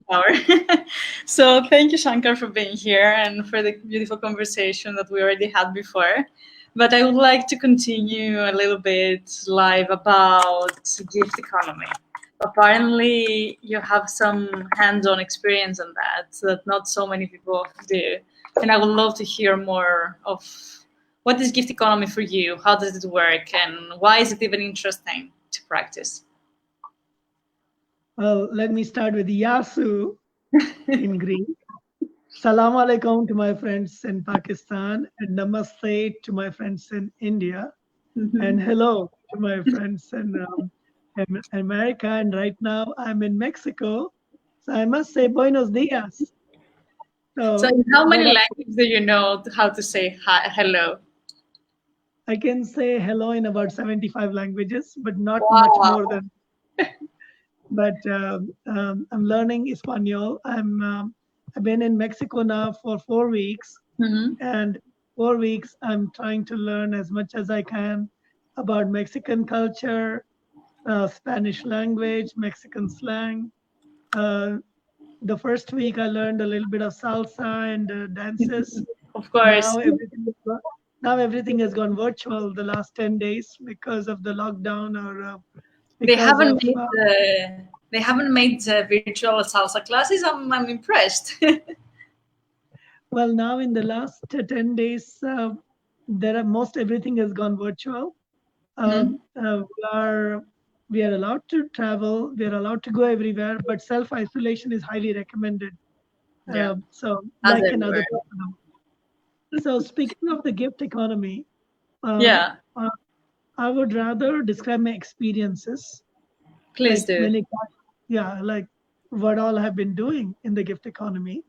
power. So thank you, Shankar, for being here and for the beautiful conversation that we already had before. But I would like to continue a little bit live about gift economy. Apparently, you have some hands-on experience on that not so many people do. And I would love to hear more of what is gift economy for you, how does it work, and why is it even interesting to practice? Well, let me start with Yasu in Greek. Salam alaikum to my friends in Pakistan, and namaste to my friends in India, and hello to my friends in America. And right now I'm in Mexico, so I must say buenos dias. So, So in how many what languages do you know how to say hi, hello? I can say hello in about 75 languages, but not much more Wow. than. But I'm learning Espanol. I've been in Mexico now for 4 weeks, Mm-hmm. and 4 weeks I'm trying to learn as much as I can about Mexican culture, Spanish language, Mexican slang. Uh, the first week I learned a little bit of salsa and dances. Of Now course. everything is now everything has gone virtual the last 10 days because of the lockdown or They because haven't of made virtual salsa classes. I'm impressed. well, now in the last 10 days, there are most everything has gone virtual. Mhm. We are allowed to travel. We are allowed to go everywhere, but self isolation is highly recommended. Yeah, So, as like in other everywhere. people. So, speaking of the gift economy, um, Yeah, uh, I would rather describe my experiences, please like do. when it, yeah, like what all I've been doing in the gift economy.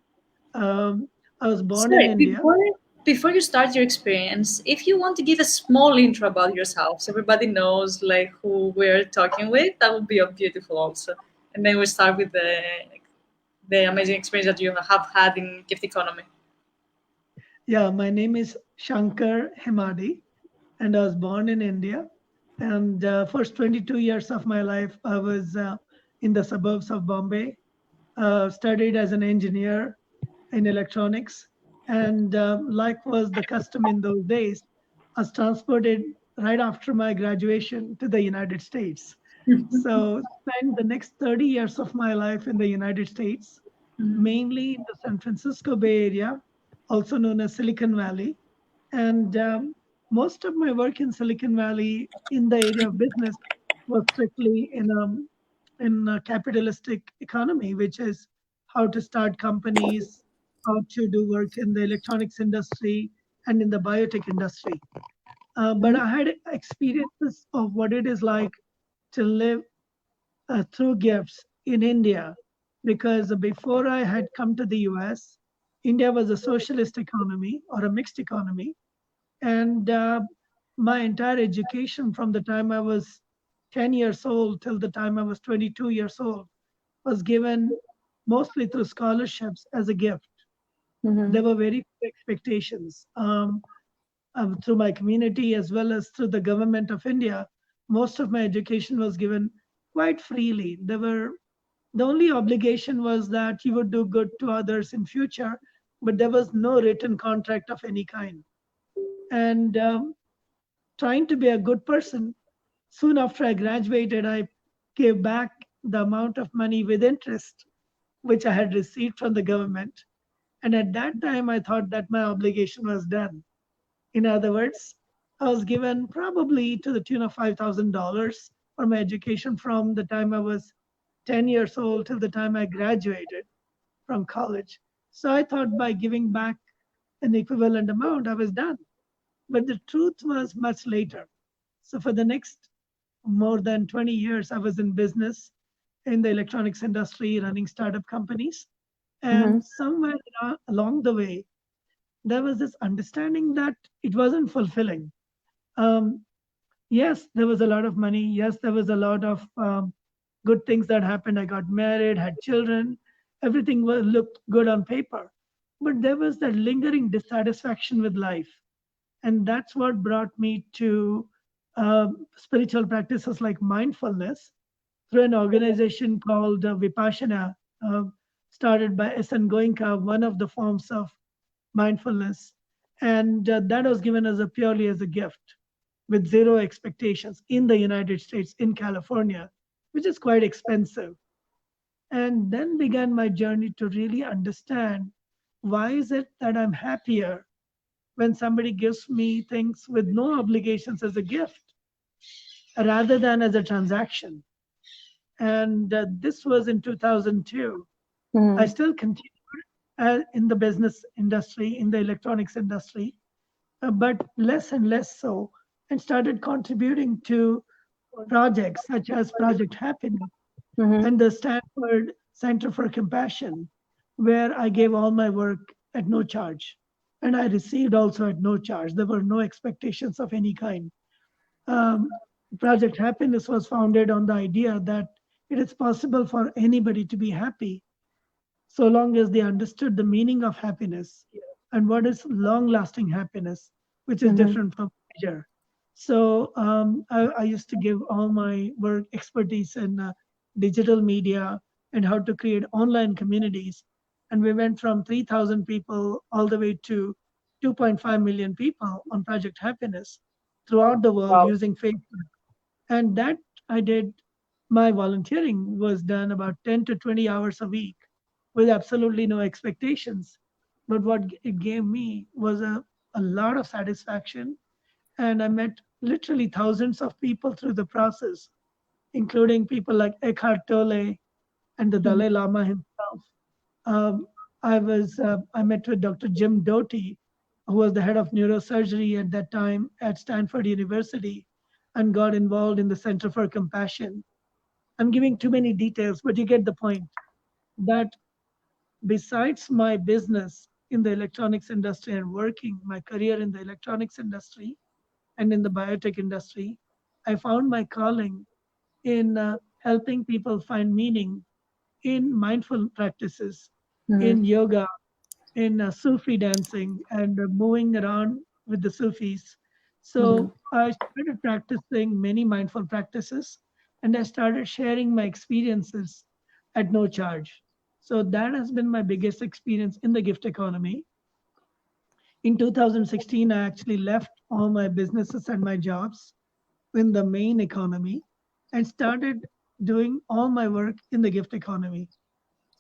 Um, I was born in Sorry, India. before you start your experience, if you want to give a small intro about yourself, so everybody knows like who we're talking with, that would be beautiful also. And then we start with the amazing experience that you have had in gift economy. Yeah, my name is Shankar Hemmady, and I was born in India. And first 22 years of my life, I was in the suburbs of Bombay, studied as an engineer in electronics. And like was the custom in those days, I was transported right after my graduation to the United States. So spent the next 30 years of my life in the United States, mainly in the San Francisco Bay Area, also known as Silicon Valley. And most of my work in Silicon Valley in the area of business was strictly in a capitalistic economy, which is how to start companies, how to do work in the electronics industry and in the biotech industry. But I had experiences of what it is like to live through gifts in India, because before I had come to the US, India was a socialist economy or a mixed economy. And my entire education from the time I was 10 years old till the time I was 22 years old was given mostly through scholarships as a gift. There were very few expectations through my community as well as through the government of India. Most of my education was given quite freely. The only obligation was that you would do good to others in future, but there was no written contract of any kind. And trying to be a good person, soon after I graduated, I gave back the amount of money with interest which I had received from the government. And at that time, I thought that my obligation was done. In other words, I was given probably to the tune of $5,000 for my education from the time I was 10 years old till the time I graduated from college. So I thought by giving back an equivalent amount, I was done. But the truth was much later. So for the next more than 20 years, I was in business in the electronics industry, running startup companies. And somewhere along the way, there was this understanding that it wasn't fulfilling. Um, yes, there was a lot of money. Yes, there was a lot of good things that happened. I got married, had children. Everything looked good on paper. But there was that lingering dissatisfaction with life. And that's what brought me to spiritual practices like mindfulness through an organization called Vipassana, uh, started by S.N. Goenka, one of the forms of mindfulness. And that was given as a purely as a gift with zero expectations in the United States, in California, which is quite expensive. And then began my journey to really understand why is it that I'm happier when somebody gives me things with no obligations as a gift rather than as a transaction. And this was in 2002. I Mm-hmm. still continue in the business industry, in the electronics industry, but less and less so, and started contributing to projects such as Project Happiness Mm-hmm. and the Stanford Center for Compassion, where I gave all my work at no charge. And I received also at no charge. There were no expectations of any kind. Um, Project Happiness was founded on the idea that it is possible for anybody to be happy so long as they understood the meaning of happiness and what is long lasting happiness, which is Mm-hmm. different from pleasure. So I used to give all my work expertise in digital media and how to create online communities. And we went from 3,000 people all the way to 2.5 million people on Project Happiness throughout the world Wow. using Facebook. And that I did, my volunteering was done about 10 to 20 hours a week with absolutely no expectations. But what it gave me was a lot of satisfaction. And I met literally thousands of people through the process, including people like Eckhart Tolle and the Mm-hmm. Dalai Lama himself. Um, I met with Dr. Jim Doty, who was the head of neurosurgery at that time at Stanford University, and got involved in the Center for Compassion. I'm giving too many details, but you get the point that besides my business in the electronics industry and working my career in the electronics industry and in the biotech industry, I found my calling in helping people find meaning in mindful practices, Mm-hmm. in yoga, in Sufi dancing, and moving around with the Sufis. Mm-hmm. So I started practicing many mindful practices and I started sharing my experiences at no charge. So that has been my biggest experience in the gift economy. In 2016, I actually left all my businesses and my jobs in the main economy and started doing all my work in the gift economy.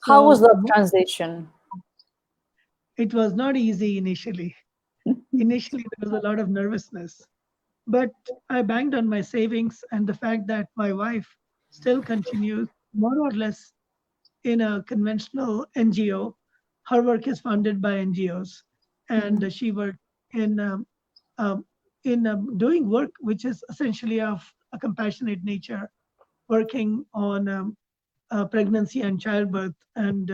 How was So that transition? it was not easy initially. Initially, there was a lot of nervousness, but I banked on my savings and the fact that my wife still continues more or less in a conventional NGO. Her work is funded by NGOs, Mm-hmm. and she worked in um, doing work which is essentially of a compassionate nature, working on pregnancy and childbirth and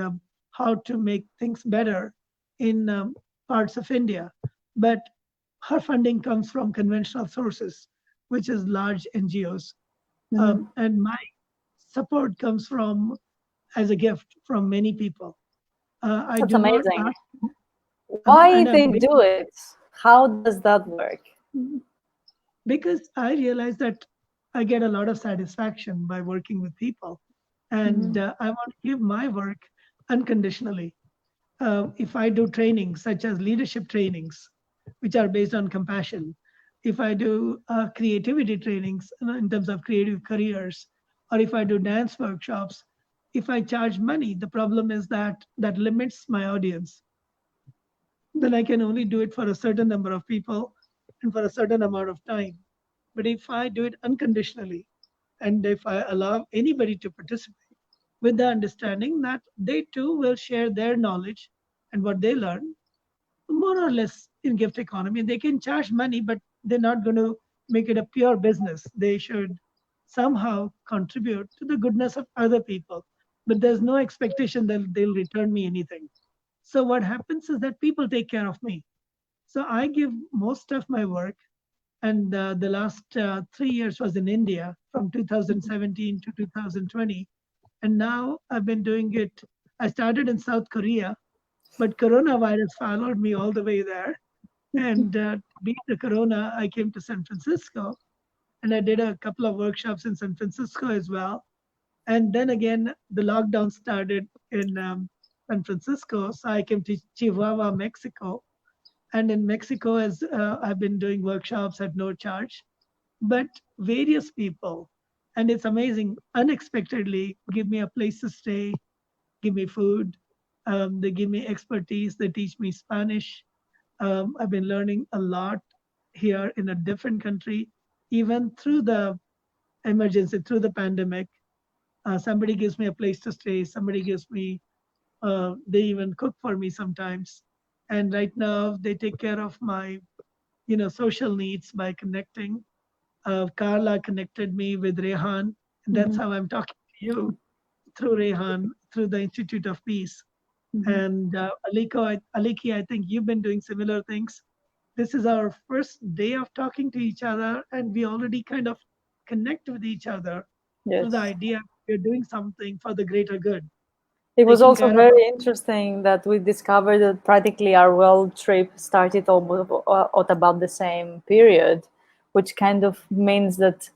how to make things better in parts of India. But her funding comes from conventional sources, which is large NGOs. Mm-hmm. And my support comes from as a gift from many people. I That's do not amazing. ask, Why and they do it? How does that work? because I realize that I get a lot of satisfaction by working with people, and Mm-hmm. I want to give my work unconditionally. If I do trainings such as leadership trainings, which are based on compassion, if I do creativity trainings in terms of creative careers, or if I do dance workshops, if I charge money, the problem is that that limits my audience. Then I can only do it for a certain number of people and for a certain amount of time. But if I do it unconditionally, and if I allow anybody to participate with the understanding that they too will share their knowledge and what they learn, more or less in gift economy, they can charge money, but they're not going to make it a pure business. They should somehow contribute to the goodness of other people. But there's no expectation that they'll return me anything. So what happens is that people take care of me. So I give most of my work, and the last 3 years was in India from 2017 to 2020. And now I've been doing it. I started in South Korea, but coronavirus followed me all the way there. And to beat the corona, I came to San Francisco and I did a couple of workshops in San Francisco as well. And then again, the lockdown started in San Francisco. So I came to Chihuahua, Mexico. And in Mexico, as I've been doing workshops at no charge, but various people, and it's amazing, unexpectedly give me a place to stay, give me food, they give me expertise, they teach me Spanish. I've been learning a lot here in a different country, even through the emergency, through the pandemic. Somebody gives me a place to stay, somebody gives me, they even cook for me sometimes. And right now they take care of my, social needs by connecting. Carla connected me with Rehan, and that's Mhm. how I'm talking to you through Rehan, through the Institute of Peace. Mhm. And Aliki, I think you've been doing similar things. This is our first day of talking to each other, and we already kind of connect with each other through the Yes. idea we're doing something for the greater good, It was taking also care of. very interesting that we discovered that practically our world trip started almost at about the same period, which kind of means that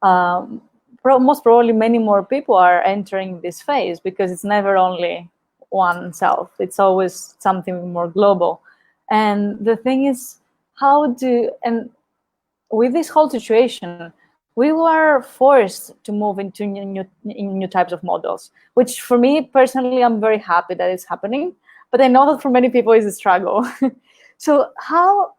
most probably many more people are entering this phase because it's never only one self, it's always something more global. And the thing is, and with this whole situation, we were forced to move into new types of models, which for me personally, I'm very happy that it's happening. But I know that for many people, it's a struggle. So how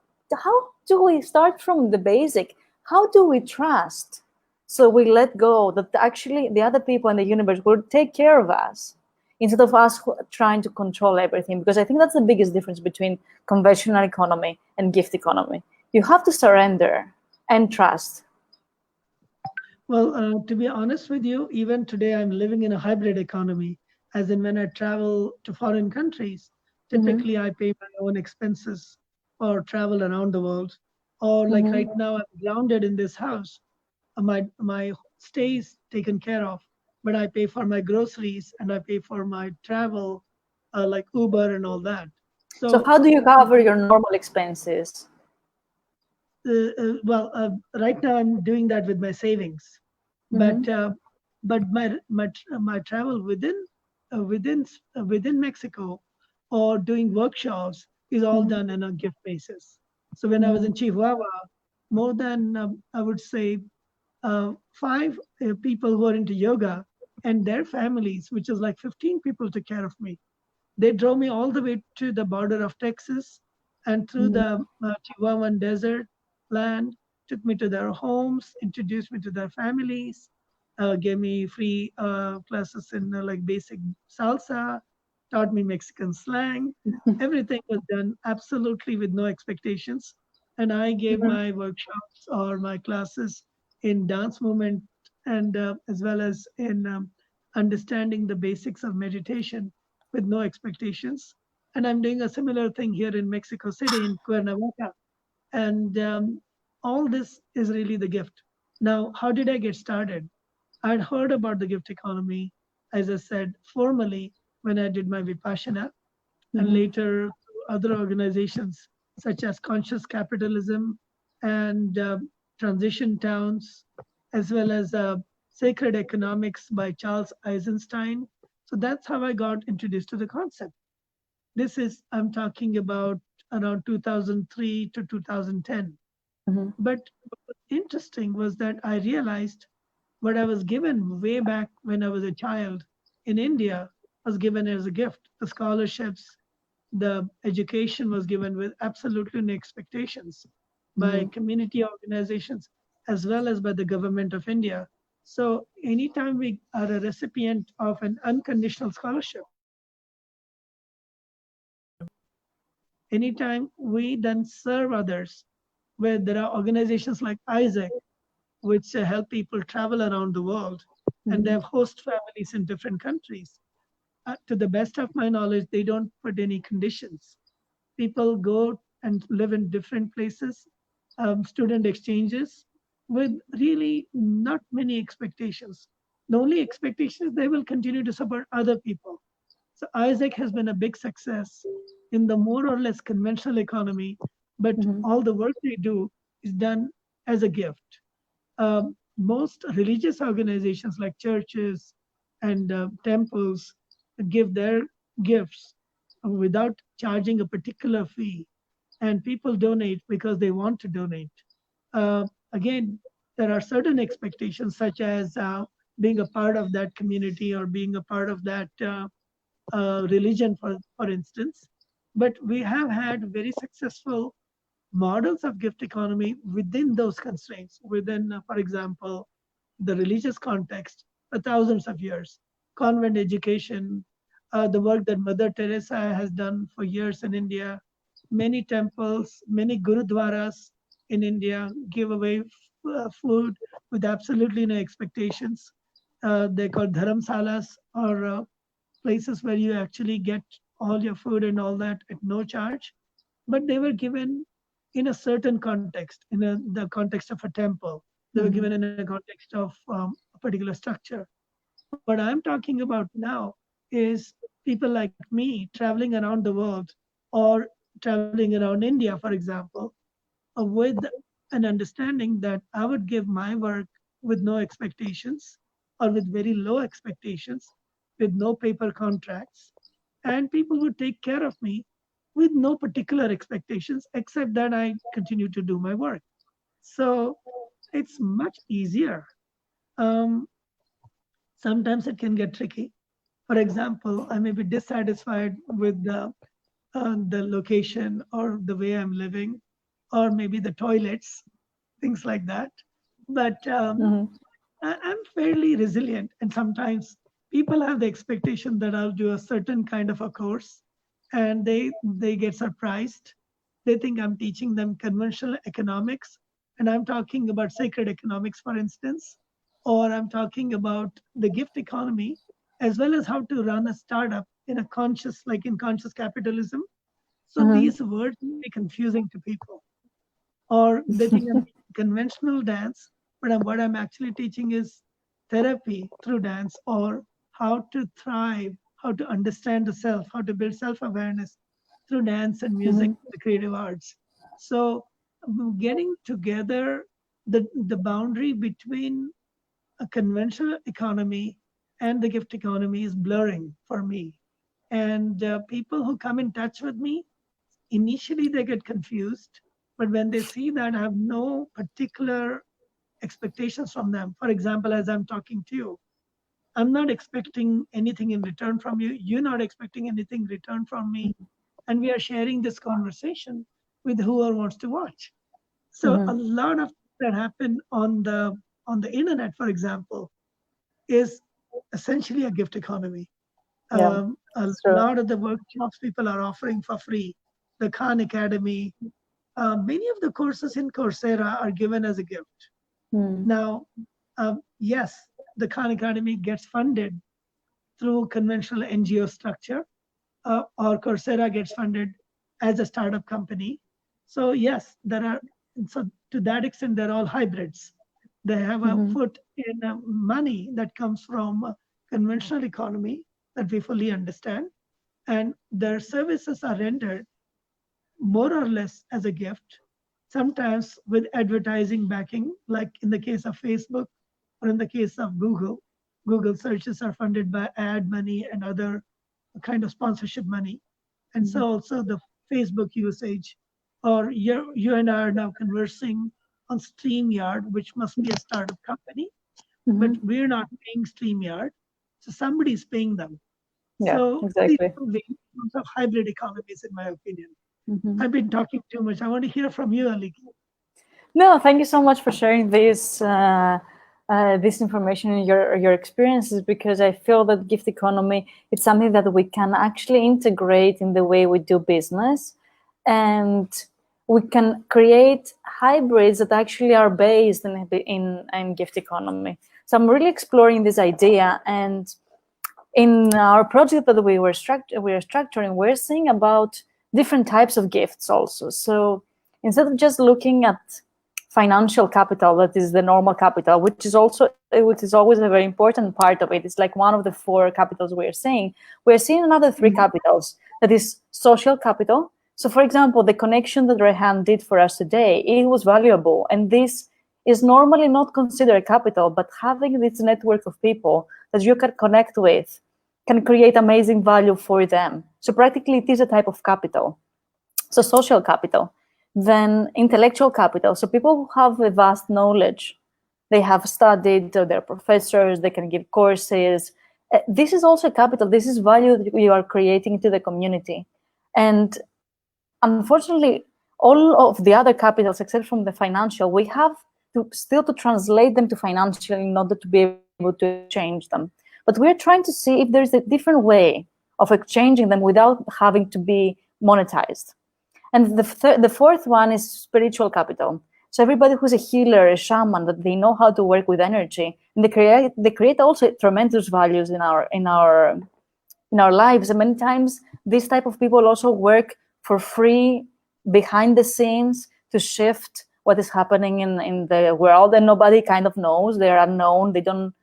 do we start from the basic? How do we trust? So we let go that actually the other people in the universe will take care of us instead of us trying to control everything. Because I think that's the biggest difference between conventional economy and gift economy. You have to surrender and trust. Well, to be honest with you, even today I'm living in a hybrid economy, as in when I travel to foreign countries, Mm-hmm. typically I pay my own expenses for travel around the world. Or like Mm-hmm. right now, I'm grounded in this house. My stay is taken care of, but I pay for my groceries and I pay for my travel, like Uber and all that. So So, how do you cover your normal expenses? well, right now I'm doing that with my savings, but Mm-hmm. my travel within Mexico or doing workshops is all Mm-hmm. done on a gift basis. So when I was Mm-hmm. in Chihuahua, more than I would say five people who are into yoga and their families, which is like 15 people, took care of me. They drove me all the way to the border of Texas and through the Chihuahuan desert land, took me to their homes, introduced me to their families, gave me free classes in like basic salsa, taught me Mexican slang. Everything was done absolutely with no expectations. And I gave Mm-hmm. my workshops or my classes in dance movement and as well as in understanding the basics of meditation with no expectations. And I'm doing a similar thing here in Mexico City in Cuernavaca. And all this is really the gift. Now, how did I get started? I'd heard about the gift economy, as I said, formally when I did my Vipassana, and Mm-hmm. later through other organizations such as Conscious Capitalism and Transition Towns, as well as Sacred Economics by Charles Eisenstein. So that's how I got introduced to the concept. This is, I'm talking about around 2003 to 2010. Mm-hmm. But what was interesting was that I realized what I was given way back when I was a child in India was given as a gift. The scholarships, the education was given with absolutely no expectations by Mm-hmm. community organizations as well as by the government of India. So anytime we are a recipient of an unconditional scholarship, anytime we then serve others, where there are organizations like Isaac, which help people travel around the world, and they Mm-hmm. have host families in different countries. To the best of my knowledge, they don't put any conditions. People go and live in different places, student exchanges, with really not many expectations. The only expectation is they will continue to support other people. So Isaac has been a big success in the more or less conventional economy, but Mm-hmm. all the work they do is done as a gift. Most religious organizations like churches and temples give their gifts without charging a particular fee, and people donate because they want to donate. Again, there are certain expectations, such as being a part of that community or being a part of that religion, for instance. But we have had very successful models of gift economy within those constraints, within, for example, the religious context for thousands of years, convent education, the work that Mother Teresa has done for years in India, many temples, many gurudwaras in India give away food with absolutely no expectations. They're called dharamsalas, or places where you actually get all your food and all that at no charge. But they were given in a certain context, in the context of a temple. They were given in a context of a particular structure. What I'm talking about now is people like me traveling around the world, or traveling around India, for example, with an understanding that I would give my work with no expectations, or with very low expectations, with no paper contracts, and people would take care of me with no particular expectations except that I continue to do my work. So it's much easier. Um, Sometimes it can get tricky. For example, I may be dissatisfied with the location or the way I'm living, or maybe the toilets, things like that. But I'm fairly resilient, and sometimes people have the expectation that I'll do a certain kind of a course, and they get surprised. They think I'm teaching them conventional economics, and I'm talking about sacred economics, for instance, or I'm talking about the gift economy, as well as how to run a startup in a conscious, like in conscious capitalism. So these words may be confusing to people, or they think I'm teaching conventional dance, but what I'm actually teaching is therapy through dance, or how to thrive, how to understand the self, how to build self-awareness through dance and music, the creative arts. So getting together, the boundary between a conventional economy and the gift economy is blurring for me. And people who come in touch with me, initially they get confused, but when they see that I have no particular expectations from them, for example, as I'm talking to you, I'm not expecting anything in return from you, you're not expecting anything in return from me, and we are sharing this conversation with whoever wants to watch. So a lot of that happen on the internet, for example, is essentially a gift economy. Yeah, A it's true. lot of the workshops people are offering for free, the Khan Academy, many of the courses in Coursera are given as a gift. Now, yes, the Khan Academy gets funded through conventional NGO structure, or Coursera gets funded as a startup company. So yes, there are, so to that extent, they're all hybrids. They have a foot in money that comes from conventional economy that we fully understand, and their services are rendered more or less as a gift, sometimes with advertising backing, like in the case of Facebook or in the case of Google. Google searches are funded by ad money and other kind of sponsorship money. And so also the Facebook usage, or you and I are now conversing on StreamYard, which must be a startup company, but we're not paying StreamYard. So somebody's paying them. Yeah, So these exactly. are the forms of hybrid economies, in my opinion. I've been talking too much. I want to hear from you, Aliki. No, thank you so much for sharing this information and your experiences, because I feel that gift economy, it's something that we can actually integrate in the way we do business, and we can create hybrids that actually are based in gift economy. So I'm really exploring this idea, and in our project that we are structuring, we're seeing about different types of gifts also. So instead of just looking at financial capital, that is the normal capital, which is always a very important part of it. It's like one of the four capitals we're seeing another three capitals, that is social capital. So for example, the connection that Rehan did for us today, it was valuable, and this is normally not considered capital, but having this network of people that you can connect with can create amazing value for them. So practically it is a type of capital. So social capital, then intellectual capital. So people who have a vast knowledge, they have studied, they're professors, they can give courses. This is also capital. This is value that you are creating to the community. And unfortunately, all of the other capitals, except from the financial, we have to still to translate them to financial in order to be able to exchange them. But we're trying to see if there's a different way of exchanging them without having to be monetized. And the fourth one is spiritual capital. So everybody who's a healer, a shaman, that they know how to work with energy, and they create also tremendous values in our lives. And many times these type of people also work for free behind the scenes to shift what is happening in the world, and nobody kind of knows. They are unknown. They don't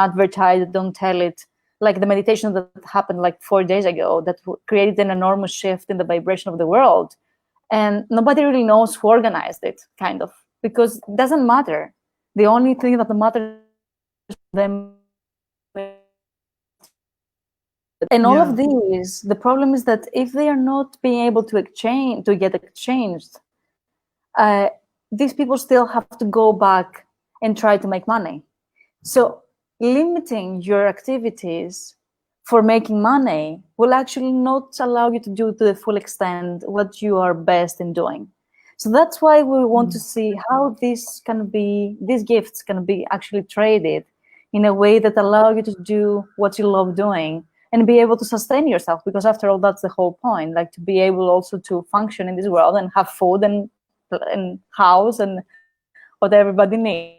advertise, they don't tell it. Like the meditation that happened like 4 days ago that created an enormous shift in the vibration of the world. And nobody really knows who organized it, kind of, because it doesn't matter. The only thing that matters to them. And all of these, the problem is that if they are not being able to get exchanged, these people still have to go back and try to make money. So limiting your activities for making money will actually not allow you to do to the full extent what you are best in doing. So that's why we want to see how these gifts can be actually traded in a way that allow you to do what you love doing and be able to sustain yourself, because after all, that's the whole point, like to be able also to function in this world and have food and house and what everybody needs.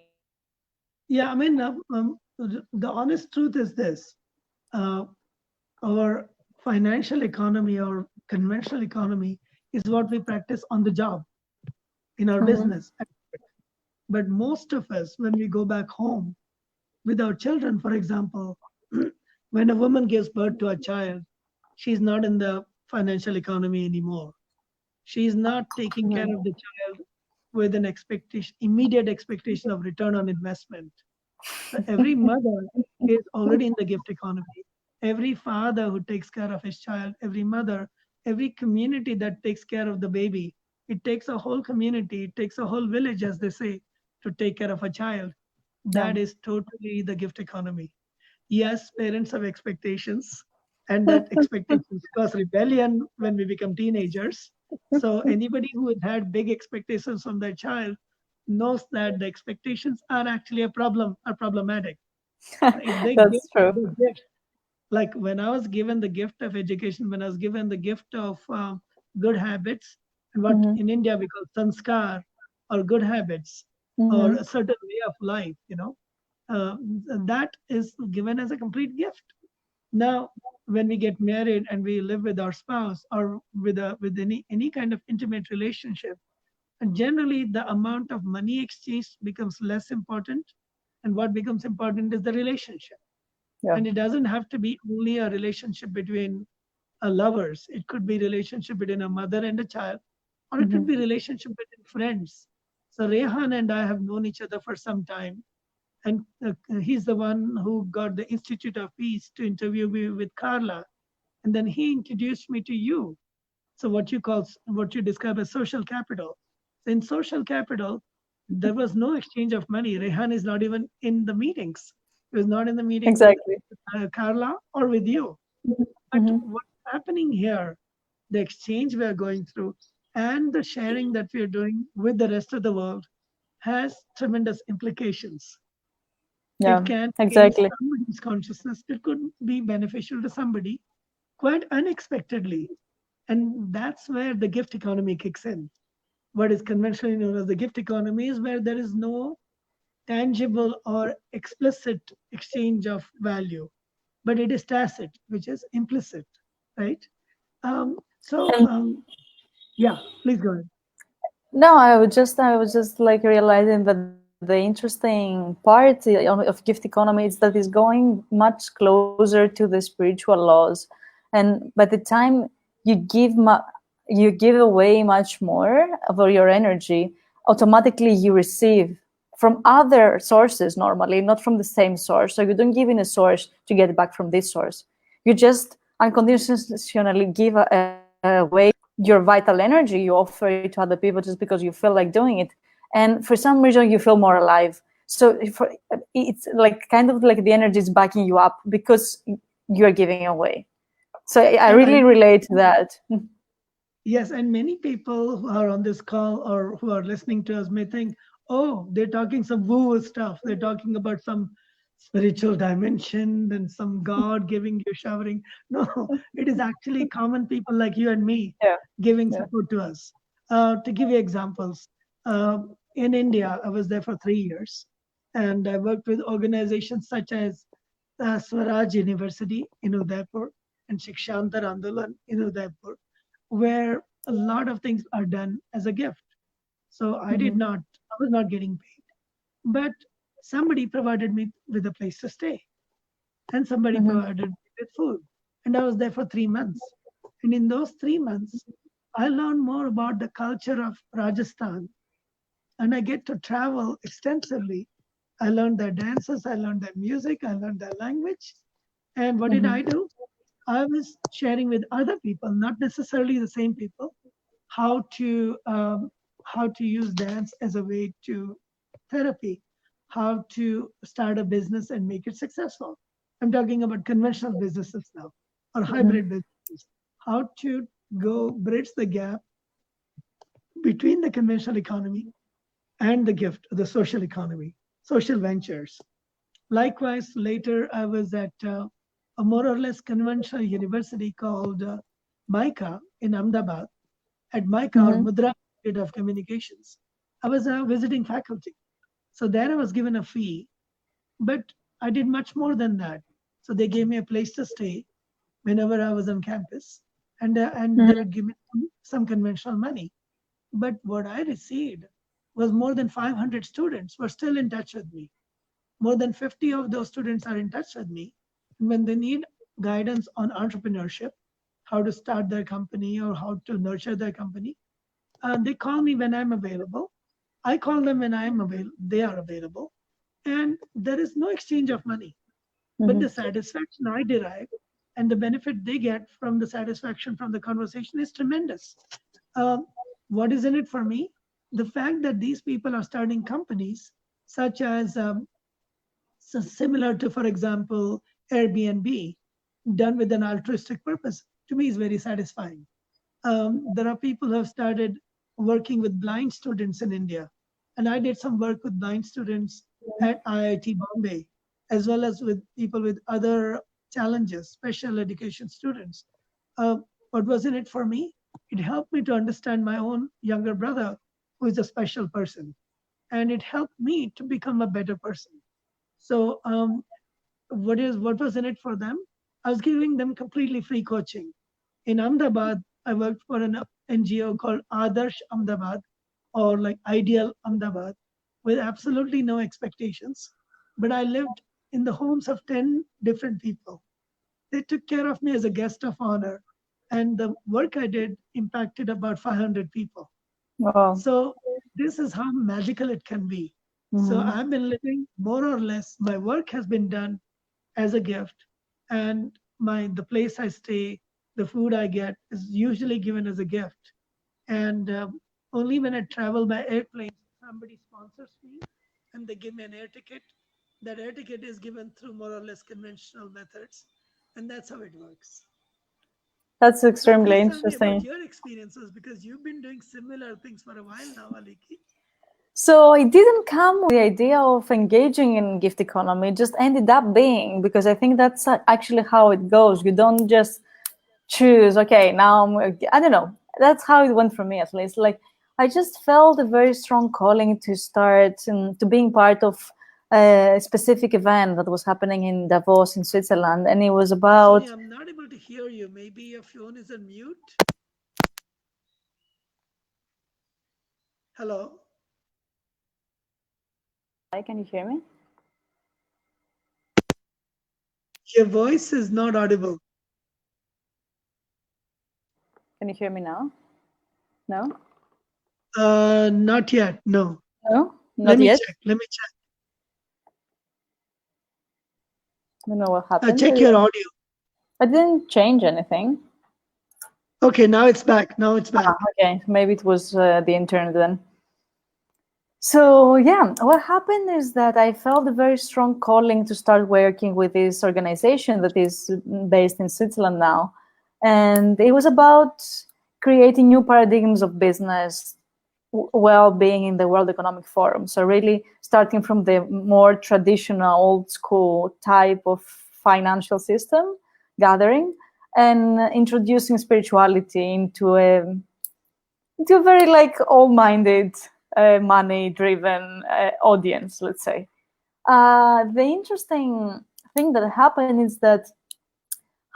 Yeah, I mean, the honest truth is this. Our financial economy or conventional economy is what we practice on the job in our business. But most of us, when we go back home with our children, for example, when a woman gives birth to a child, she's not in the financial economy anymore. She's not taking care of the child with an immediate expectation of return on investment. So every mother is already in the gift economy. Every father who takes care of his child, every mother, every community that takes care of the baby, it takes a whole community, it takes a whole village, as they say, to take care of a child. That is totally the gift economy. Yes, parents have expectations, and that expectations cause rebellion when we become teenagers. So anybody who has had big expectations from their child knows that the expectations are actually a problem, are problematic. If they That's give true. the gift, like when I was given the gift of education, when I was given the gift of good habits, and what in India we call sanskar, or good habits, or a certain way of life, that is given as a complete gift. Now, when we get married and we live with our spouse or with any kind of intimate relationship, and generally the amount of money exchanged becomes less important, and what becomes important is the relationship. And it doesn't have to be only a relationship between lovers. It could be relationship between a mother and a child, or it could be relationship between friends. So Rehan and I have known each other for some time, and he's the one who got the Institute of Peace to interview me with Carla, and then he introduced me to you. So what you describe as social capital. In social capital, there was no exchange of money. Rehan is not even in the meetings. He was not in the meeting with Carla or with you. But what's happening here, the exchange we are going through and the sharing that we are doing with the rest of the world has tremendous implications. It can change somebody's consciousness. It could be beneficial to somebody quite unexpectedly. And that's where the gift economy kicks in. What is conventionally known as the gift economy is where there is no tangible or explicit exchange of value, but it is tacit, which is implicit, right? Yeah, please go ahead. No, I was just like realizing that the interesting part of gift economy is that it's going much closer to the spiritual laws, and by the time you give away much more of your energy, automatically you receive from other sources normally, not from the same source. So you don't give in a source to get back from this source. You just unconditionally give away your vital energy. You offer it to other people just because you feel like doing it, and for some reason you feel more alive. So it's like kind of like the energy is backing you up because you're giving away. So I really relate to that. Yes, and many people who are on this call or who are listening to us may think, oh, they're talking some woo stuff. They're talking about some spiritual dimension and some God giving you showering. No, it is actually common people like you and me Yeah. giving support to us. To give you examples, in India, I was there for 3 years, and I worked with organizations such as Swaraj University in Udaipur and Shikshantar Andolan in Udaipur, where a lot of things are done as a gift. So I was not getting paid, but somebody provided me with a place to stay and somebody provided me with food. And I was there for 3 months. And in those 3 months, I learned more about the culture of Rajasthan and I get to travel extensively. I learned their dances, I learned their music, I learned their language. And what did I do? I was sharing with other people, not necessarily the same people, how to use dance as a way to therapy, how to start a business and make it successful. I'm talking about conventional businesses now or hybrid businesses. How to go bridge the gap between the conventional economy and the gift, the social economy, social ventures. Likewise, later I was at a more or less conventional university called MICA in Ahmedabad, at MICA or Mudra Institute of Communications. I was a visiting faculty. So there I was given a fee, but I did much more than that. So they gave me a place to stay whenever I was on campus, and they would give me some conventional money. But what I received was more than 500 students were still in touch with me. More than 50 of those students are in touch with me. And when they need guidance on entrepreneurship, how to start their company or how to nurture their company, they call me when I'm available. I call them when I'm available. They are available. And there is no exchange of money. But the satisfaction I derive and the benefit they get from the satisfaction from the conversation is tremendous. What is in it for me? The fact that these people are starting companies such as so similar to, for example, Airbnb, done with an altruistic purpose, to me is very satisfying. There are people who have started working with blind students in India. And I did some work with blind students at IIT Bombay, as well as with people with other challenges, special education students. What was in it for me? It helped me to understand my own younger brother, who is a special person. And it helped me to become a better person. So what was in it for them? I was giving them completely free coaching. In Ahmedabad, I worked for an NGO called Adarsh Ahmedabad, or like Ideal Ahmedabad, with absolutely no expectations. But I lived in the homes of 10 different people. They took care of me as a guest of honor. And the work I did impacted about 500 people. Wow. So this is how magical it can be. So I've been living more or less, my work has been done as a gift, and the place I stay, the food I get is usually given as a gift. And only when I travel by airplane, somebody sponsors me and they give me an air ticket. That air ticket is given through more or less conventional methods, and that's how it works. That's So extremely please tell me about interesting. your experiences, because you've been doing similar things for a while now, Aliki. So I didn't come with the idea of engaging in gift economy. It just ended up being, because I think that's actually how it goes. You don't just choose, okay, now I don't know. That's how it went for me, at least. Like, I just felt a very strong calling to start and to being part of a specific event that was happening in Davos in Switzerland. And it was about... Sorry, I'm not able to hear you. Maybe your phone is on mute. Hello? Can you hear me? Your voice is not audible. Can you hear me now? No? Not yet. No. No? Not Let me yet? check. Let me check. I don't know what happened. Check your audio. I didn't change anything. Okay, now it's back. Now it's back. Okay, maybe it was the internet then. So yeah, what happened is that I felt a very strong calling to start working with this organization that is based in Switzerland now. And it was about creating new paradigms of business while being in the World Economic Forum. So really starting from the more traditional, old school type of financial system gathering and introducing spirituality into a very like all-minded, money-driven audience, let's say. The interesting thing that happened is that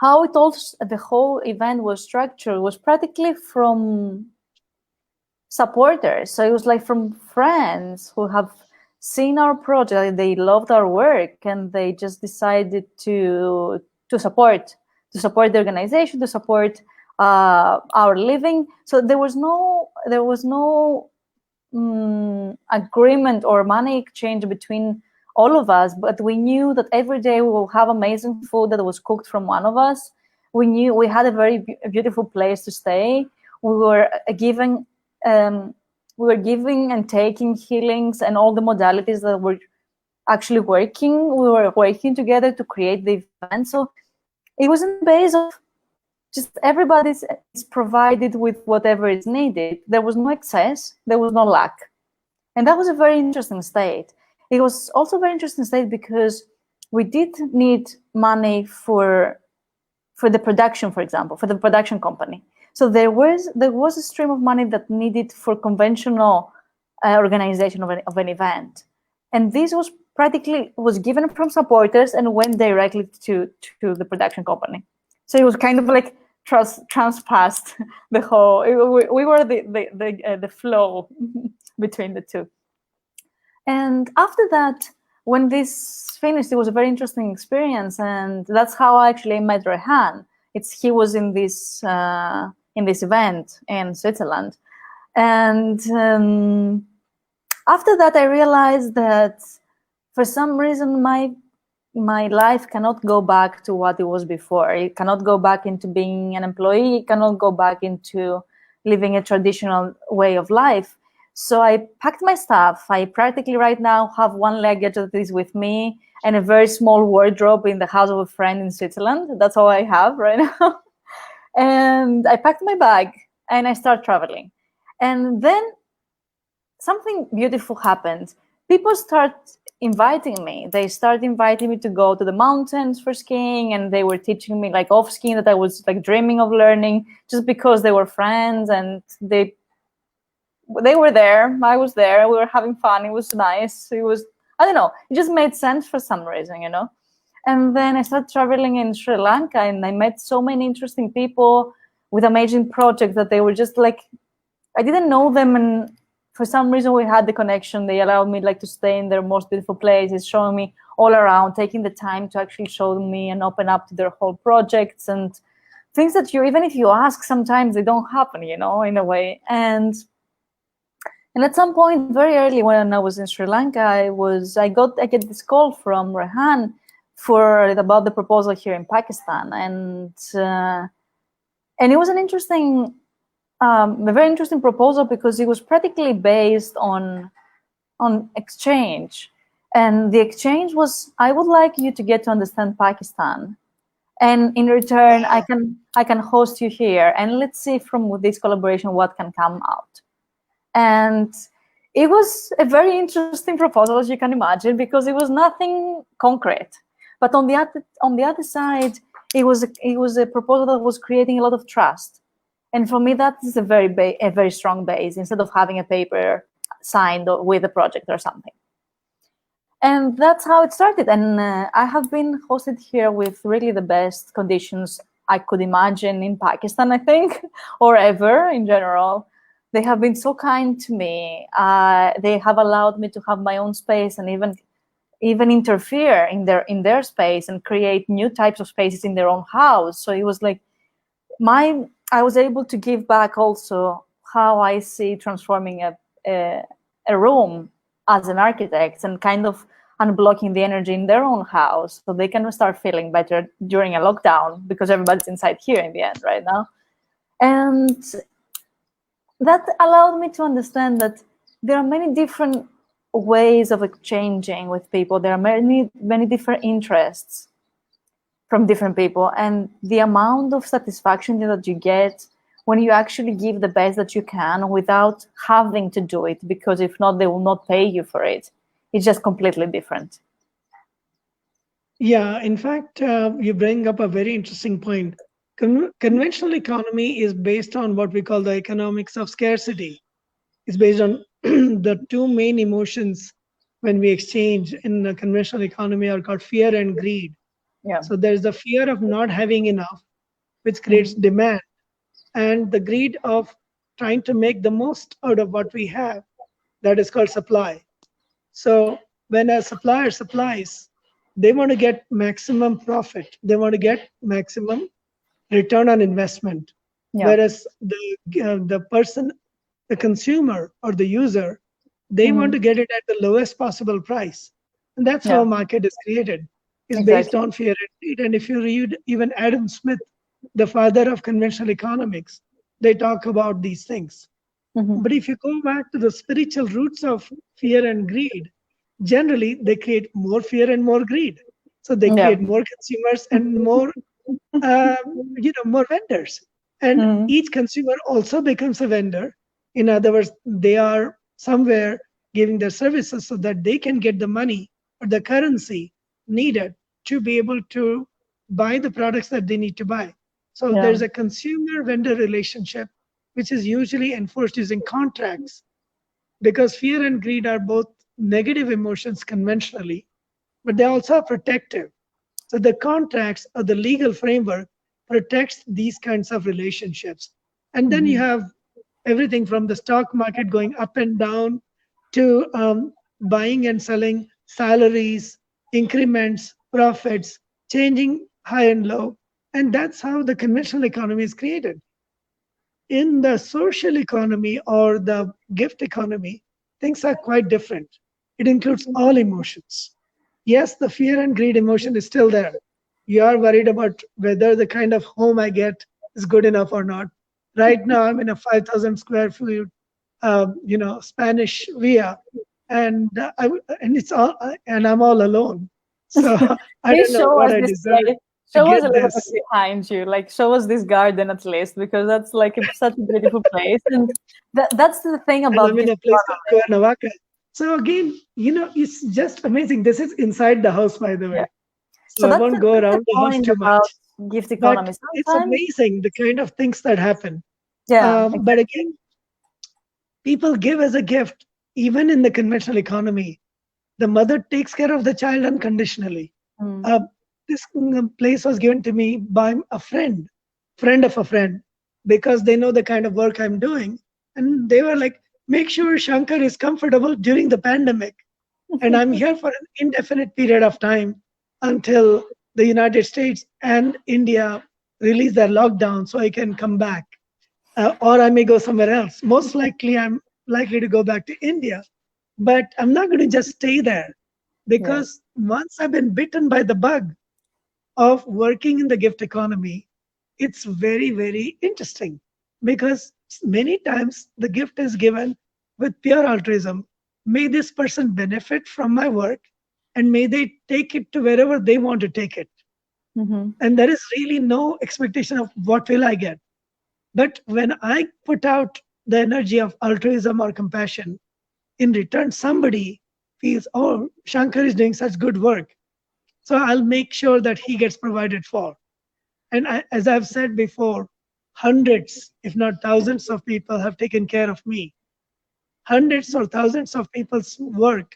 how the whole event was structured was practically from supporters. So it was like from friends who have seen our project, they loved our work, and they just decided to support the organization, to support our living. So there was no agreement or money exchange between all of us, but we knew that every day we will have amazing food that was cooked from one of us. We knew we had a very beautiful place to stay. We were giving and taking healings and all the modalities that were actually working. We were working together to create the event. So it was in the base of just everybody is provided with whatever is needed. There was no excess, there was no lack. And that was a very interesting state. It was also a very interesting state because we did need money for the production, for example, for the production company. So there was a stream of money that needed for conventional organization of an event. And this was practically was given from supporters and went directly to the production company. So it was kind of like transpassed the whole. We were the flow between the two. And after that, when this finished, it was a very interesting experience, and that's how I actually met Rehan. He was in this event in Switzerland, and after that, I realized that for some reason my life cannot go back to what it was before. It cannot go back into being an employee. It cannot go back into living a traditional way of life. So I packed my stuff. I practically right now have one luggage that is with me and a very small wardrobe in the house of a friend in Switzerland. That's all I have right now. And I packed my bag and I start traveling. And then something beautiful happened. People start inviting me. They start inviting me to go to the mountains for skiing, and they were teaching me like off skiing that I was like dreaming of learning just because they were friends and they were there. I was there. We were having fun. It was nice. It was, I don't know, it just made sense for some reason, And then I started traveling in Sri Lanka, and I met so many interesting people with amazing projects that they were just like, I didn't know them, and for some reason we had the connection. They allowed me like to stay in their most beautiful places, showing me all around, taking the time to actually show me and open up to their whole projects and things that even if you ask, sometimes they don't happen, in a way. And at some point, very early when I was in Sri Lanka, I get this call from Rehan about the proposal here in Pakistan, and it was an interesting, a very interesting proposal because it was practically based on exchange, and the exchange was, I would like you to get to understand Pakistan, and in return, I can host you here, and let's see from this collaboration what can come out. And it was a very interesting proposal, as you can imagine, because it was nothing concrete. But on the other side, it was a proposal that was creating a lot of trust. And for me, that is a very strong base instead of having a paper signed with a project or something. And that's how it started. And I have been hosted here with really the best conditions I could imagine in Pakistan, I think, or ever in general. They have been so kind to me. They have allowed me to have my own space and even interfere in their space and create new types of spaces in their own house. So it was like I was able to give back also how I see transforming a room as an architect, and kind of unblocking the energy in their own house so they can start feeling better during a lockdown, because everybody's inside here in the end right now. And that allowed me to understand that there are many different ways of exchanging with people. There are many different interests from different people, and the amount of satisfaction that you get when you actually give the best that you can without having to do it, because if not, they will not pay you for it. It's just completely different. Yeah, in fact, you bring up a very interesting point. Conventional economy is based on what we call the economics of scarcity. It's based on the two main emotions when we exchange in the conventional economy are called fear and greed. Yeah. So there's the fear of not having enough, which creates demand, and the greed of trying to make the most out of what we have, that is called supply. So when a supplier supplies, they want to get maximum profit. They want to get maximum return on investment. Yeah. Whereas the person, the consumer or the user, they want to get it at the lowest possible price. And that's how Yeah. a market is created. It's based Exactly. on fear and greed. And if you read even Adam Smith, the father of conventional economics, they talk about these things. But if you go back to the spiritual roots of fear and greed, generally they create more fear and more greed. So they Yeah. create more consumers and more, more vendors. And each consumer also becomes a vendor. In other words, they are somewhere giving their services so that they can get the money or the currency needed to be able to buy the products that they need to buy. So Yeah. there's a consumer vendor relationship, which is usually enforced using contracts, because fear and greed are both negative emotions conventionally, but they also are protective. So the contracts or the legal framework protects these kinds of relationships. And then you have everything from the stock market going up and down to buying and selling, salaries, increments, profits, changing high and low. And that's how the conventional economy is created. In the social economy or the gift economy, things are quite different. It includes all emotions. Yes, the fear and greed emotion is still there. You are worried about whether the kind of home I get is good enough or not. Right now, I'm in a 5,000 square foot, Spanish villa, and and it's all, and I'm all alone. So I don't Please know show what us I this deserve place. to Show us get a little bit this. behind you. Like, show us this garden at least, because that's like such a beautiful place. And that's the thing And about I'm in gift a place economy. called Cuernavaca. So again, it's just amazing. This is inside the house, by the Yeah. way. So So I won't go that's the around the house point too about much. gift But economy. it's Sometimes, amazing the kind of things that happen. yeah, But exactly. again, people give as a gift, even in the conventional economy. The mother takes care of the child unconditionally. Uh, this place was given to me by a friend of a friend, because they know the kind of work I'm doing. And they were like, make sure Shankar is comfortable during the pandemic. And I'm here for an indefinite period of time until the United States and India release their lockdown so I can come back. Or I may go somewhere else. Most likely, I'm likely to go back to India, but I'm not going to just stay there, Yeah. because once I've been bitten by the bug of working in the gift economy, it's very, very interesting, because many times the gift is given with pure altruism. May this person benefit from my work, and may they take it to wherever they want to take it. And there is really no expectation of what will I get. But when I put out the energy of altruism or compassion, in return, somebody feels, oh, Shankar is doing such good work. So I'll make sure that he gets provided for. And as I've said before, hundreds, if not thousands of people have taken care of me. Hundreds or thousands of people's work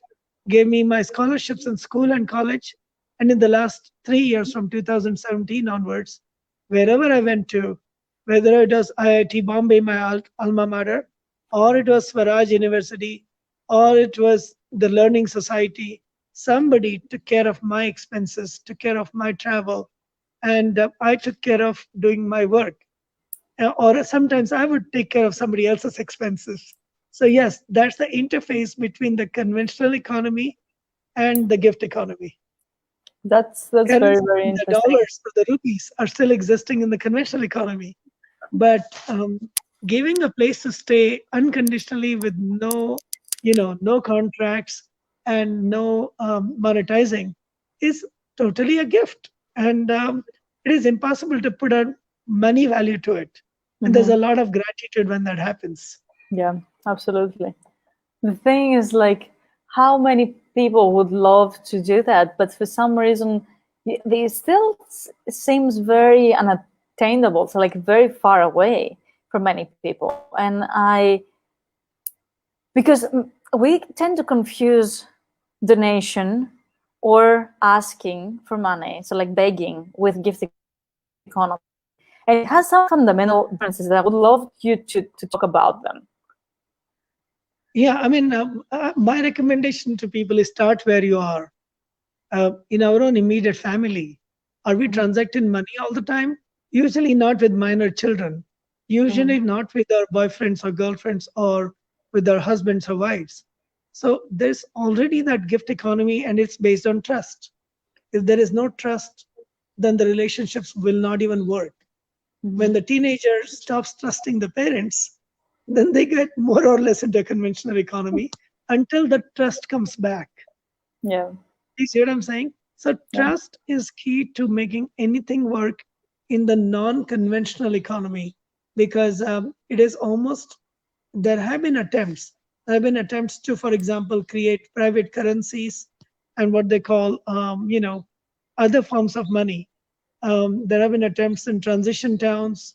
gave me my scholarships in school and college. And in the last 3 years, from 2017 onwards, wherever I went to, whether it was IIT Bombay, my alma mater, or it was Swaraj University, or it was the Learning Society, somebody took care of my expenses, took care of my travel, and I took care of doing my work. Or sometimes I would take care of somebody else's expenses. So yes, that's the interface between the conventional economy and the gift economy. That's very, very The interesting. dollars or the rupees are still existing in the conventional economy, but giving a place to stay unconditionally with no, no contracts and no monetizing is totally a gift, and it is impossible to put a money value to it. And there's a lot of gratitude when that happens. Yeah, absolutely. The thing is, like, how many people would love to do that, but for some reason, they still seems very unattainable, so like very far away for many people. And because we tend to confuse donation or asking for money, so like begging, with gift economy. And it has some fundamental differences that I would love you to talk about them. Yeah, I mean, my recommendation to people is start where you are. In our own immediate family, are we transacting money all the time? Usually not with minor children, usually not with our boyfriends or girlfriends or with our husbands or wives. So there's already that gift economy, and it's based on trust. If there is no trust, then the relationships will not even work. When the teenager stops trusting the parents, then they get more or less into a conventional economy until the trust comes back. Yeah. You see what I'm saying? So trust is key to making anything work in the non-conventional economy, because it is almost, there have been attempts. There have been attempts to, for example, create private currencies and what they call, other forms of money. There have been attempts in transition towns,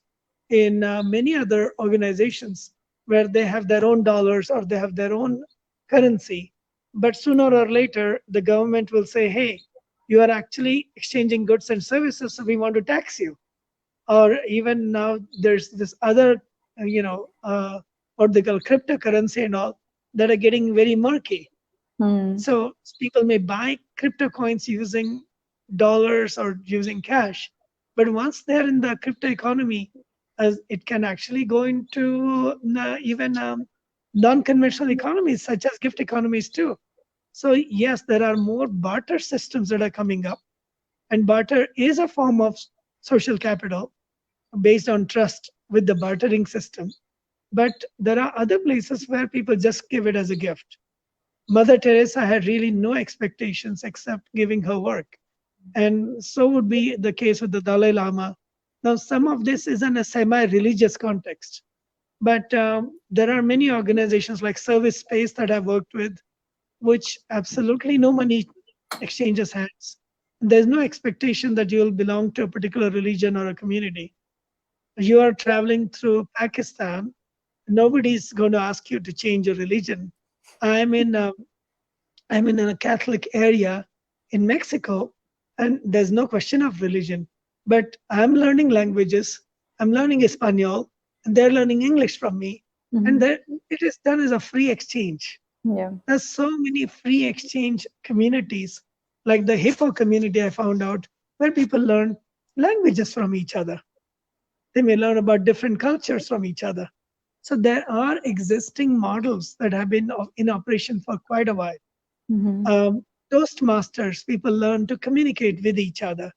in many other organizations where they have their own dollars or they have their own currency. But sooner or later, the government will say, hey, you are actually exchanging goods and services, so we want to tax you. Or even now, there's this other, what they call cryptocurrency and all, that are getting very murky. So people may buy crypto coins using dollars or using cash, but once they're in the crypto economy, as it can actually go into even non-conventional economies such as gift economies too. So yes, there are more barter systems that are coming up, and barter is a form of social capital based on trust with the bartering system. But there are other places where people just give it as a gift. Mother Teresa had really no expectations except giving her work. And so would be the case with the Dalai Lama. Now, some of this is in a semi religious context, but there are many organizations like Service Space that I've worked with, which absolutely no money exchanges hands. There's no expectation that you'll belong to a particular religion or a community. You are traveling through Pakistan, nobody's going to ask you to change your religion. I'm in a, I'm in a Catholic area in Mexico, and there's no question of religion. But I'm learning languages. I'm learning Espanol, and they're learning English from me. And it is done as a free exchange. Yeah. There's so many free exchange communities, like the Hippo community I found out, where people learn languages from each other. They may learn about different cultures from each other. So there are existing models that have been in operation for quite a while. Toastmasters, people learn to communicate with each other.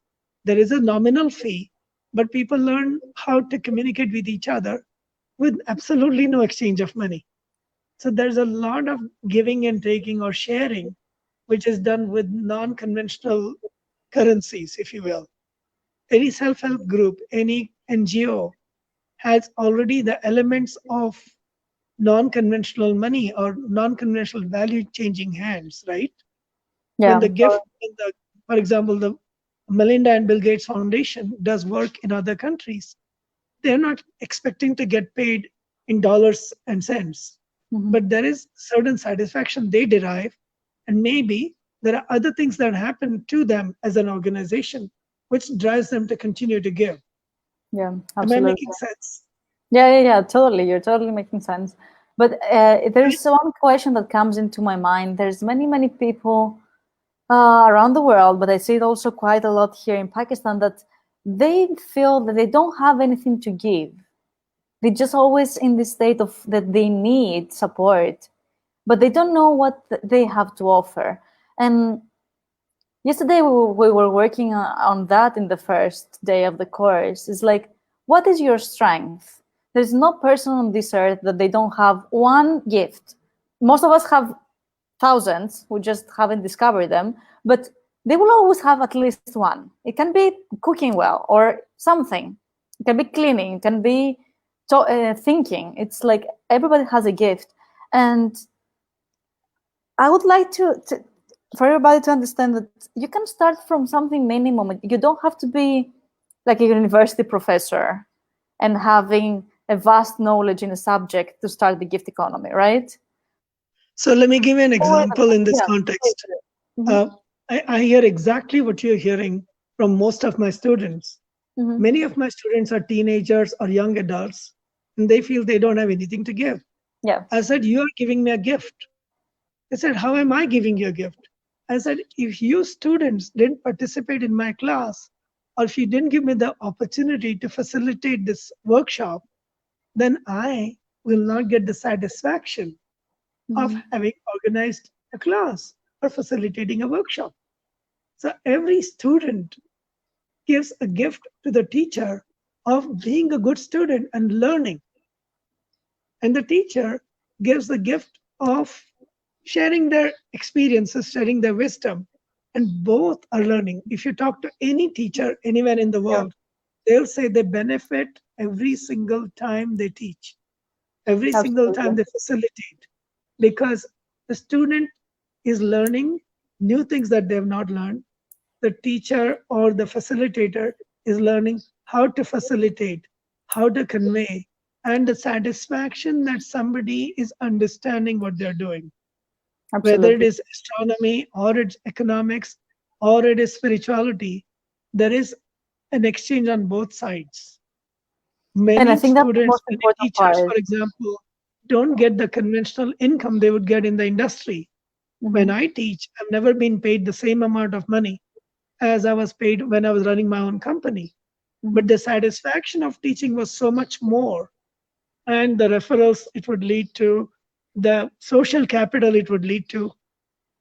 There is a nominal fee, but people learn how to communicate with each other with absolutely no exchange of money. So there's a lot of giving and taking or sharing, which is done with non-conventional currencies, if you will. Any self-help group, any NGO has already the elements of non-conventional money or non-conventional value changing hands, right? Yeah. For example, the Melinda and Bill Gates Foundation does work in other countries. They're not expecting to get paid in dollars and cents, but there is certain satisfaction they derive, and maybe there are other things that happen to them as an organization, which drives them to continue to give. Yeah, Am I making sense? Yeah, totally. You're totally making sense. But there's one question that comes into my mind. There's many people around the world, but I see it also quite a lot here in Pakistan, that they feel that they don't have anything to give. They're just always in this state of that they need support, but they don't know what they have to offer. And yesterday we were working on that in the first day of the course. It's like, what is your strength? There's no person on this earth that they don't have one gift. Most of us have thousands, we just haven't discovered them, but they will always have at least one. It can be cooking well or something. It can be cleaning, it can be thinking. It's like everybody has a gift. And I would like for everybody to understand that you can start from something minimum. You don't have to be like a university professor and having a vast knowledge in a subject to start the gift economy, right? So let me give you an example in this context. Mm-hmm. I hear exactly what you're hearing from most of my students. Mm-hmm. Many of my students are teenagers or young adults, and they feel they don't have anything to give. Yeah. I said, you are giving me a gift. They said, how am I giving you a gift? I said, if you students didn't participate in my class, or if you didn't give me the opportunity to facilitate this workshop, then I will not get the satisfaction of having organized a class or facilitating a workshop. So every student gives a gift to the teacher of being a good student and learning. And the teacher gives the gift of sharing their experiences, sharing their wisdom, and both are learning. If you talk to any teacher anywhere in the world, they'll say they benefit every single time they teach, every single time they facilitate, because the student is learning new things that they have not learned. The teacher or the facilitator is learning how to facilitate, how to convey, and the satisfaction that somebody is understanding what they're doing. Absolutely. Whether it is astronomy or it's economics or it is spirituality, there is an exchange on both sides. And I Many think that's the students, most many important teachers, part. for example, don't get the conventional income they would get in the industry. When I teach, I've never been paid the same amount of money as I was paid when I was running my own company. But the satisfaction of teaching was so much more. And the referrals it would lead to, the social capital it would lead to.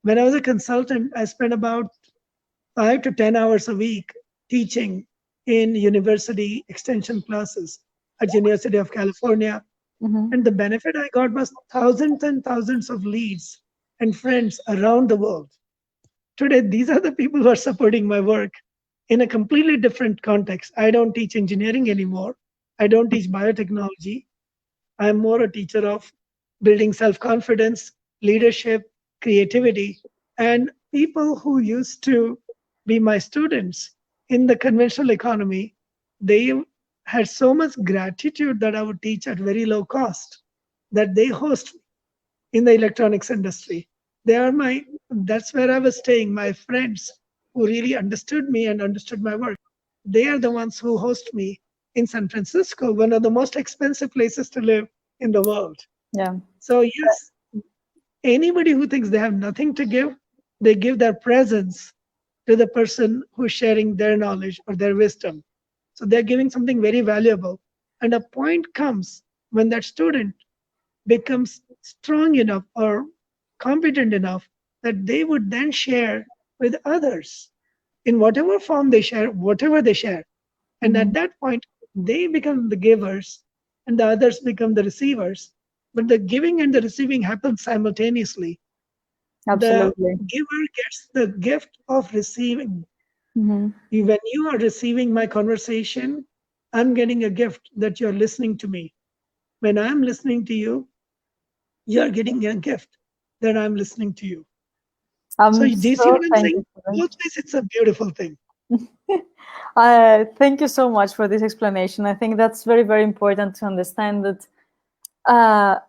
When I was a consultant, I spent about 5 to 10 hours a week teaching in university extension classes at University of California. And the benefit I got was thousands and thousands of leads and friends around the world. Today, these are the people who are supporting my work in a completely different context. I don't teach engineering anymore. I don't teach biotechnology. I'm more a teacher of building self-confidence, leadership, creativity, and people who used to be my students in the conventional economy, they had so much gratitude that I would teach at very low cost, that they host me in the electronics industry. That's where I was staying. My friends who really understood me and understood my work, they are the ones who host me in San Francisco, one of the most expensive places to live in the world. Yeah. So yes, anybody who thinks they have nothing to give, they give their presence to the person who's sharing their knowledge or their wisdom. So they're giving something very valuable. And a point comes when that student becomes strong enough or competent enough that they would then share with others in whatever form they share, whatever they share. And at that point, they become the givers and the others become the receivers. But the giving and the receiving happen simultaneously. Absolutely. The giver gets the gift of receiving. Mm-hmm. When you are receiving my conversation, I'm getting a gift that you're listening to me. When I'm listening to you, you're getting a gift that I'm listening to you. So do you see what I'm saying? Both ways, it's a beautiful thing. Thank you so much for this explanation. I think that's very, very important to understand that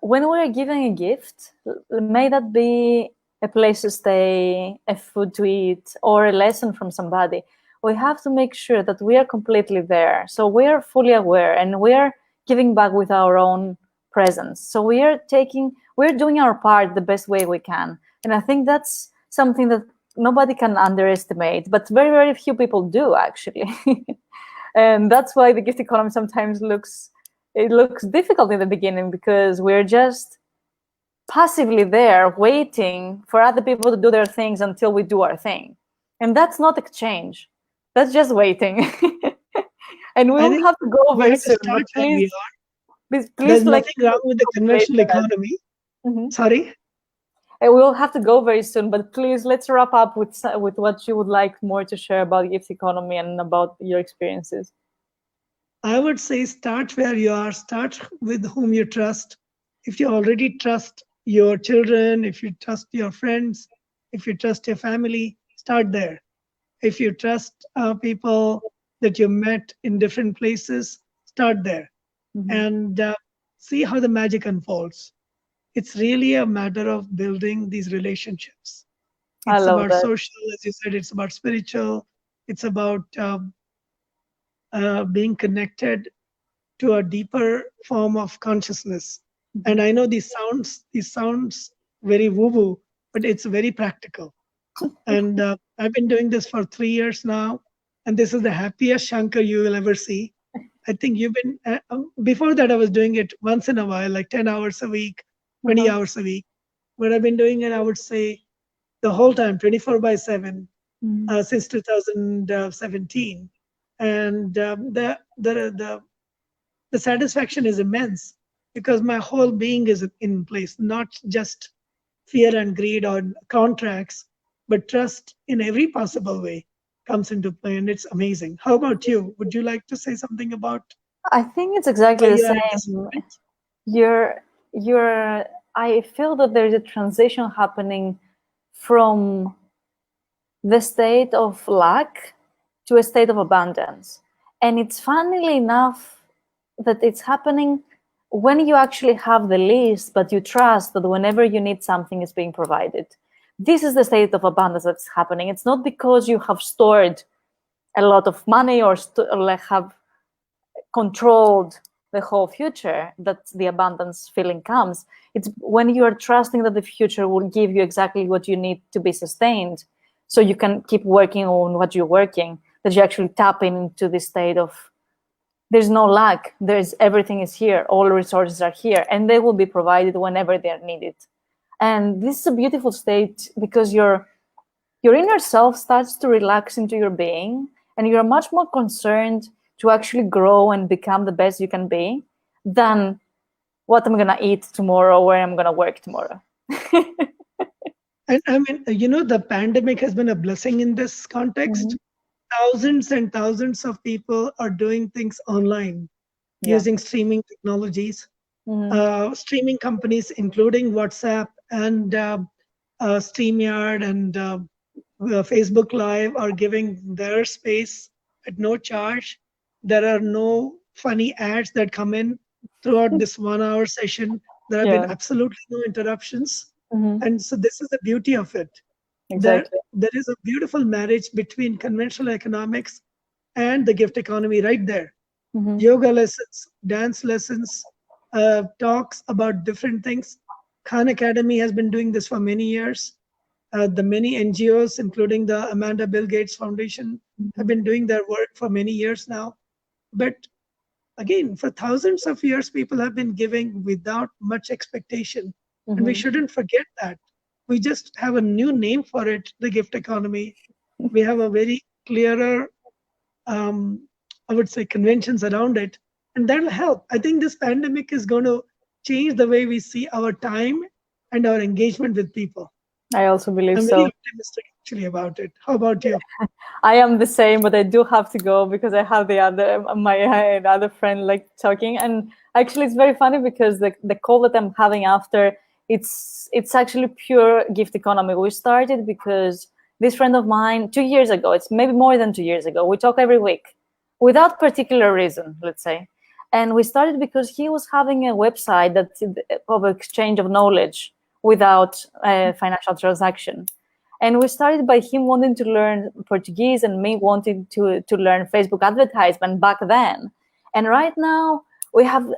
when we're giving a gift, may that be a place to stay, a food to eat, or a lesson from somebody, we have to make sure that we are completely there. So we are fully aware and we are giving back with our own presence. So we're doing our part the best way we can. And I think that's something that nobody can underestimate, but very, very few people do actually. And that's why the gift economy sometimes looks difficult in the beginning, because we're just passively there waiting for other people to do their things until we do our thing. And that's not exchange. That's just waiting. And we I will think have to go we very have to soon, start but where we please, are. please There's like nothing wrong with the conventional economy. Mhm. Sorry? And we will have to go very soon, but please let's wrap up with what you would like more to share about gift economy and about your experiences. I would say start where you are, start with whom you trust. If you already trust your children, if you trust your friends, if you trust your family, start there. If you trust people that you met in different places, start there and see how the magic unfolds. It's really a matter of building these relationships. I It's love about that. social, as you said, it's about spiritual, it's about being connected to a deeper form of consciousness. And I know these sounds very woo-woo, but it's very practical. And I've been doing this for 3 years now, and this is the happiest Shankar you will ever see. I think you've been before that I was doing it once in a while, like 10 hours a week, 20 Uh-huh. hours a week. But I've been doing it, I would say, the whole time, 24/7, Mhm. since 2017. And the satisfaction is immense because my whole being is in place, not just fear and greed or contracts, but trust in every possible way comes into play, and it's amazing. How about you? Would you like to say something about I think it's why exactly the you are at this same. moment? You're you're I feel that there's a transition happening from the state of lack to a state of abundance. And it's funnily enough that it's happening when you actually have the least, but you trust that whenever you need something is being provided. This is the state of abundance that's happening. It's not because you have stored a lot of money or like have controlled the whole future that the abundance feeling comes. It's when you are trusting that the future will give you exactly what you need to be sustained, so you can keep working on what you're working, that you actually tap into this state of there's no lack, there's everything is here, all resources are here, and they will be provided whenever they're needed. And this is a beautiful state because your inner self starts to relax into your being, and you're much more concerned to actually grow and become the best you can be than what I'm gonna eat tomorrow, where I'm gonna work tomorrow. And I mean, the pandemic has been a blessing in this context. Mhm. Thousands and thousands of people are doing things online Yeah. using streaming technologies. Mhm. Streaming companies, including WhatsApp and StreamYard and Facebook Live, are giving their space at no charge. There are no funny ads that come in throughout this 1 hour session. There have been Yeah. absolutely no interruptions. Mhm. And so this is the beauty of it. Exactly. There is a beautiful marriage between conventional economics and the gift economy right there. Mhm. Yoga lessons, dance lessons, talks about different things. Khan Academy has been doing this for many years. The many NGOs, including the Amanda Bill Gates Foundation, have Mhm. been doing their work for many years now. But again, for thousands of years, people have been giving without much expectation. And we Mhm. shouldn't forget that. We just have a new name for it, the gift economy. We have a very clearer, um, I would say, conventions around it. And that'll help. I think this pandemic is going to change the way we see our time and our engagement with people. I also believe I'm very so. optimistic actually about it. How about you? I am the same, but I do have to go because I have the other my other friend like talking. And actually, it's very funny because the call that I'm having after it's actually pure gift economy. We started because this friend of mine 2 years ago, it's maybe more than 2 years ago, we talk every week without particular reason, let's say. And we started because he was having a website that of exchange of knowledge without a financial transaction. And we started by him wanting to learn Portuguese and me wanting to learn Facebook advertisement back then. And right now we have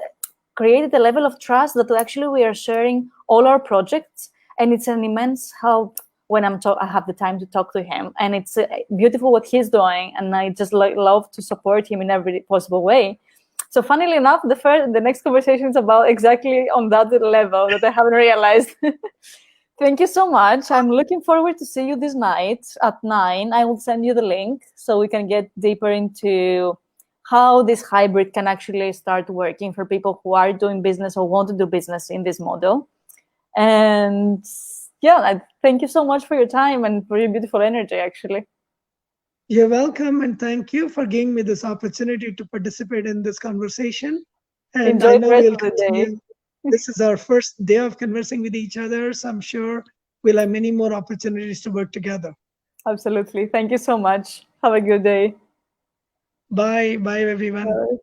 created a level of trust that actually we are sharing all our projects, and it's an immense help when I have the time to talk to him, and it's beautiful what he's doing, and I just love to support him in every possible way. So funnily enough, the next conversation is about exactly on that level that I haven't realized. Thank you so much. I'm looking forward to see you this night at 9. I will send you the link so we can get deeper into how this hybrid can actually start working for people who are doing business or want to do business in this model. And yeah, thank you so much for your time and for your beautiful energy, actually. You're welcome, and thank you for giving me this opportunity to participate in this conversation. And Enjoy I the know rest we'll of the continue. day. This is our first day of conversing with each other, so I'm sure we'll have many more opportunities to work together. Absolutely. Thank you so much. Have a good day. Bye. Bye, everyone. Bye.